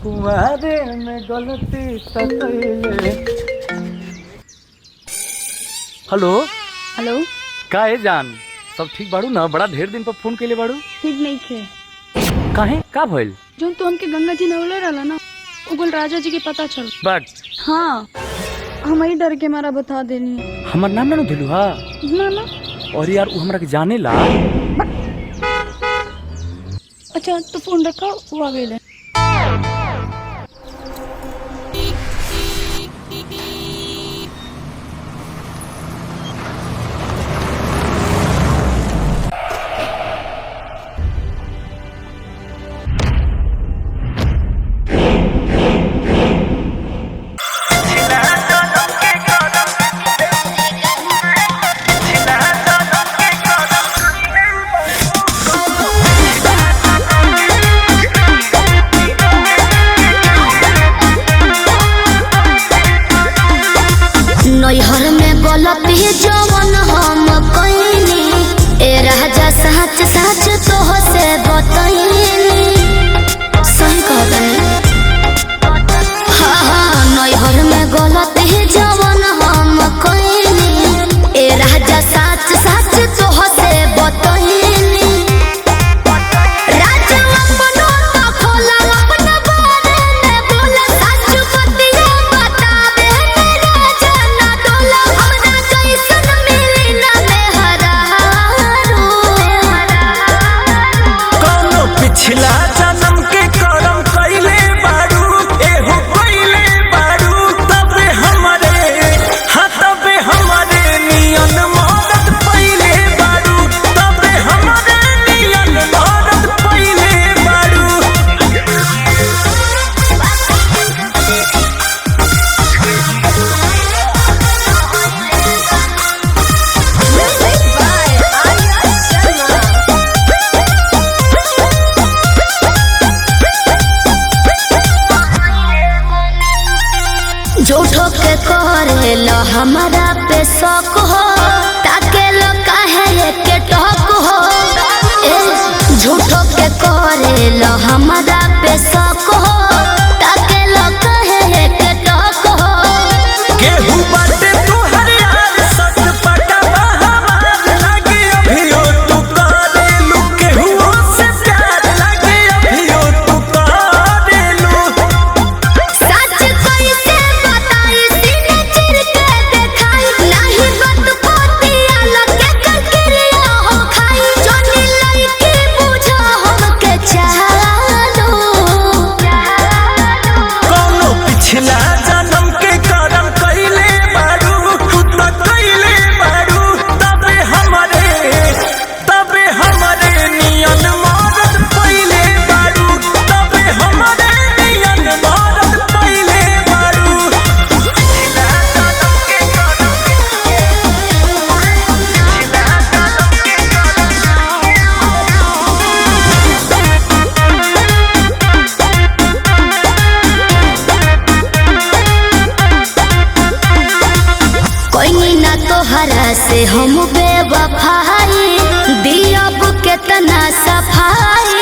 कुंवारे में गलती तकैले। हेलो हेलो, का है जान, सब ठीक बाड़ू ना? बड़ा ढेर दिन पर फोन कैले बाड़ू। ठीक नहीं थे। काहे, का भइल? जो तो हमके गंगा जी नवले रहला ना, उगल राजा जी के पता चल। बट हाँ, हम ही डर के मारा बता देनी। हमार नाम ना दिलू हा ना ना। और यार वो हमरा के जाने ला। अच्छा तो फोन रखा, वो आ गए। नैहर में गलती जवन हम कइनी, ए राजा सच सच तोह से बतइनी। सही कह गए। हाँ, नैहर में गलती जवन हम कइनी, ए राजा सच सच तोह से बतइनी। राजा अपनो तो खोला, अपना बारे में बोला, सच बतिया बतावे मेरा जना डोला। हमरा कैसन मिली ना मेहरारू। कौनो पिछला जन्म के कर्म कइले बारू, एहो कइले बारू, तबे हमरे, हाँ तबे हमरे नियन मदद पइले बारू, तबे हमरे नियन मदद पइले बारू। झूठो के करेला हमारा पे शक हो, ताके लो काहे के टक हो। ए झूठो के करेला हमारा पे शक हो, ताके लो काहे के टक हो। केहू बाटे तोहर यार, सच पटवा हमार लागे, अभियो तू करेलू, केहू से प्यार लागे, अभियो तू करेलू। सच कैसे बताई, सीने चिर के देखाई, नाही बात पोतिया लगे ककरिया हो खाई। जोनी लइकी बुझो हमके चालो। कौनो पिछला जन्म के कर्म कइले बारू, तू तो कइले बारू, तबे हमरे नियन मदद पइले बारू, तबे हमरे नियन मदद पइले बारू। पिछला जन्म के कोई ना तोहरा से हम बेवफाई, दियब केतना सफाई।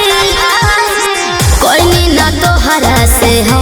कोई ना तोहरा से हम